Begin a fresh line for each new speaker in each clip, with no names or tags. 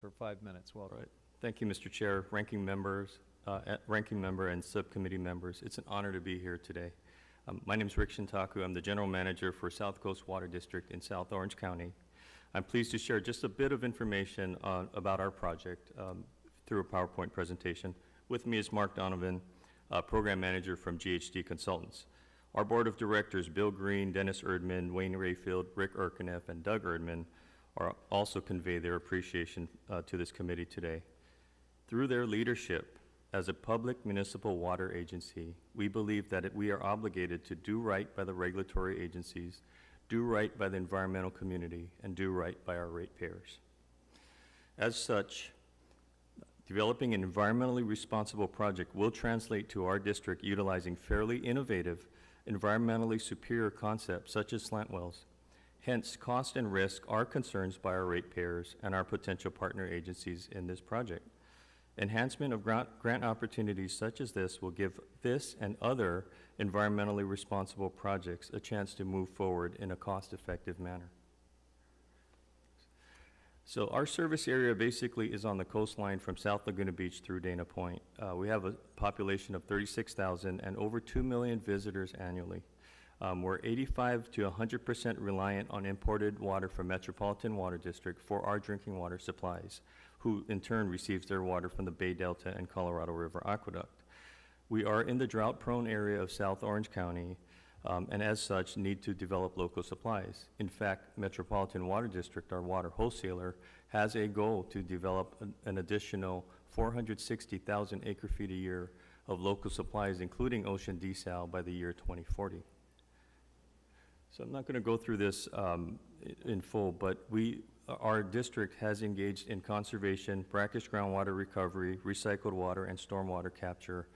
for 5 minutes. Welcome.
Right. Thank you, Mr. Chair, ranking member and subcommittee members. It's an honor to be here today. My name is Rick Shintaku. I'm the General Manager for South Coast Water District in South Orange County. I'm pleased to share just a bit of information about our project through a PowerPoint presentation. With me is Mark Donovan, Program Manager from GHD Consultants. Our Board of Directors, Bill Green, Dennis Erdman, Wayne Rayfield, Rick Erkeneff, and Doug Erdman, are also convey their appreciation to this committee today. Through their leadership as a public municipal water agency, we believe that we are obligated to do right by the regulatory agencies, do right by the environmental community, and do right by our ratepayers. As such, developing an environmentally responsible project will translate to our district utilizing fairly innovative, environmentally superior concepts such as slant wells. Hence, cost and risk are concerns by our ratepayers and our potential partner agencies in this project. Enhancement of grant opportunities such as this will give this and other environmentally responsible projects a chance to move forward in a cost-effective manner. So our service area basically is on the coastline from South Laguna Beach through Dana Point. We have a population of 36,000 and over 2 million visitors annually. We're 85 to 100% reliant on imported water from Metropolitan Water District for our drinking water supplies, who in turn receives their water from the Bay Delta and Colorado River Aqueduct. We are in the drought-prone area of South Orange County, and as such need to develop local supplies. In fact, Metropolitan Water District, our water wholesaler, has a goal to develop an additional 460,000 acre-feet a year of local supplies, including ocean desal, by the year 2040. So I'm not going to go through this in full, but our district has engaged in conservation, brackish groundwater recovery, recycled water, and stormwater capture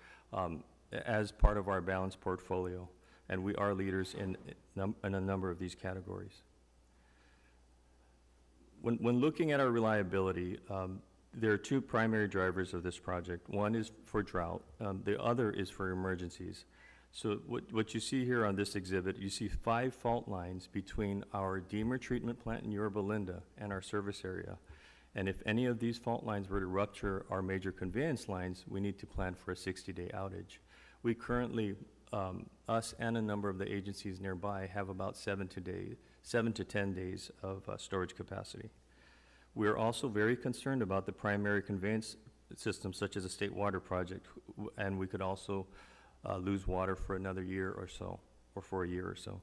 as part of our balanced portfolio, and we are leaders in a number of these categories. When looking at our reliability, there are two primary drivers of this project. One is for drought, the other is for emergencies. So what you see here on this exhibit, you see 5 fault lines between our Deemer treatment plant in Yorba Linda and our service area. And if any of these fault lines were to rupture our major conveyance lines, we need to plan for a 60-day outage. We currently, us and a number of the agencies nearby, have about 7 to 10 days of storage capacity. We're also very concerned about the primary conveyance system, such as a state water project, and we could also lose water for another year or so, or for a year or so.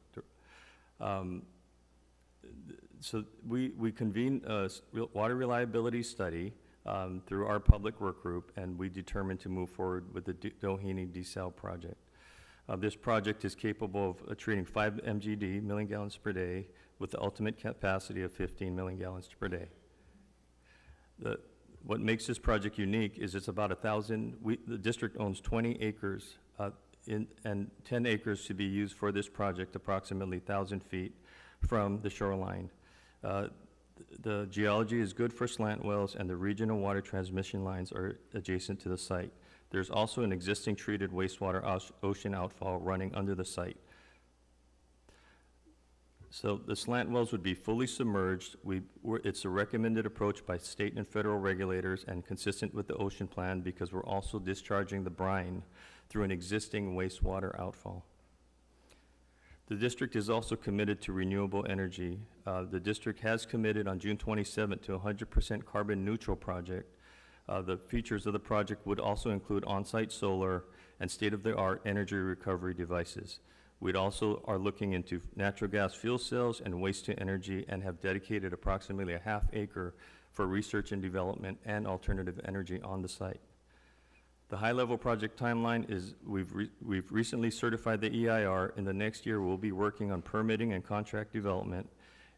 So we convened a water reliability study through our public work group, and we determined to move forward with the Doheny desal project. This project is capable of treating 5 MGD, million gallons per day, with the ultimate capacity of 15 million gallons per day. What makes this project unique is it's about 1,000, the district owns 20 acres and 10 acres to be used for this project, approximately 1,000 feet from the shoreline. The geology is good for slant wells, and the regional water transmission lines are adjacent to the site. There's also an existing treated wastewater ocean outfall running under the site. So the slant wells would be fully submerged. It's a recommended approach by state and federal regulators and consistent with the ocean plan, because we're also discharging the brine through an existing wastewater outfall. The district is also committed to renewable energy. The district has committed on June 27th to a 100% carbon neutral project. The features of the project would also include on-site solar and state-of-the-art energy recovery devices. We'd also are looking into natural gas fuel cells and waste to energy, and have dedicated approximately a half acre for research and development and alternative energy on the site. The high-level project timeline is we've recently certified the EIR. In the next year, we'll be working on permitting and contract development,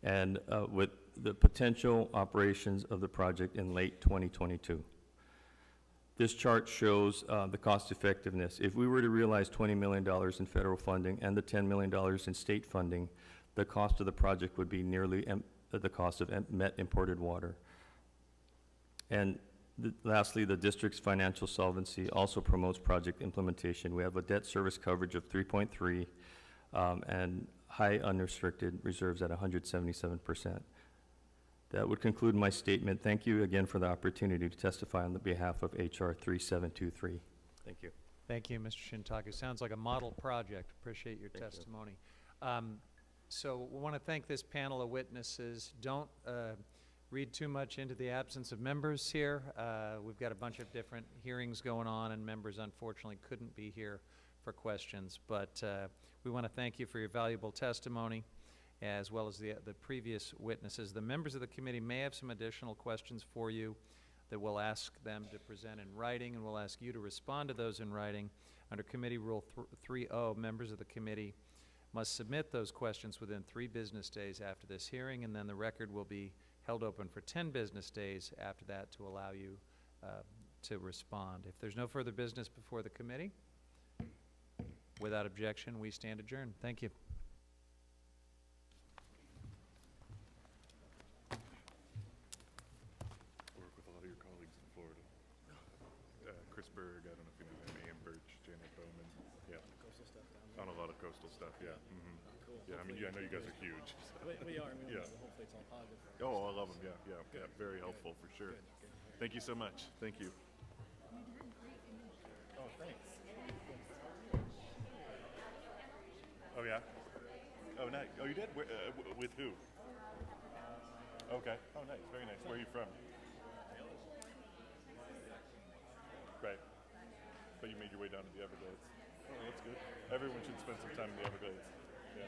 and with the potential operations of the project in late 2022. This chart shows the cost effectiveness. If we were to realize $20 million in federal funding and the $10 million in state funding, the cost of the project would be nearly the cost of met imported water. And lastly, the district's financial solvency also promotes project implementation. We have a debt service coverage of 3.3 and high unrestricted reserves at 177%. That would conclude my statement. Thank you again for the opportunity to testify on the behalf of HR 3723. Thank you.
Thank you, Mr. Shintaku. Sounds like a model project. Appreciate your testimony. So we want to thank this panel of witnesses. Don't read too much into the absence of members here. We've got a bunch of different hearings going on, and members unfortunately couldn't be here for questions. But we want to thank you for your valuable testimony, as well as the previous witnesses. The members of the committee may have some additional questions for you that we'll ask them to present in writing, and we'll ask you to respond to those in writing. Under Committee Rule 3.0, members of the committee must submit those questions within 3 business days after this hearing, and then the record will be held open for 10 business days after that to allow you to respond. If there's no further business before the committee, without objection, we stand adjourned. Thank you.
Work with a lot of your colleagues in Florida. Chris Berg, I don't know if you know him, Ian Birch, Janet Bowman. Yeah.
Coastal stuff down there.
On a lot of coastal stuff, yeah.
Cool.
Yeah, I mean, I know you guys are huge.
We are.
Yeah.
Hopefully it's all positive.
Oh, I love them, yeah. Very helpful, for sure.
Good.
Thank you so much. Thank you. Oh, thanks. Oh, yeah? Oh, nice. Oh, you did? Where, with who? Okay. Oh, nice. Very nice. Where are you from? Right. But you made your way down to the Everglades. Oh, that's good. Everyone should spend some time in the Everglades. Yeah.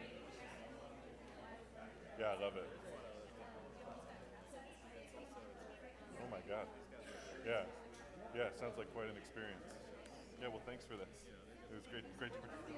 Yeah, I love it. Oh my God. Yeah. Yeah, sounds like quite an experience. Yeah, well, thanks for this. It was great to participate.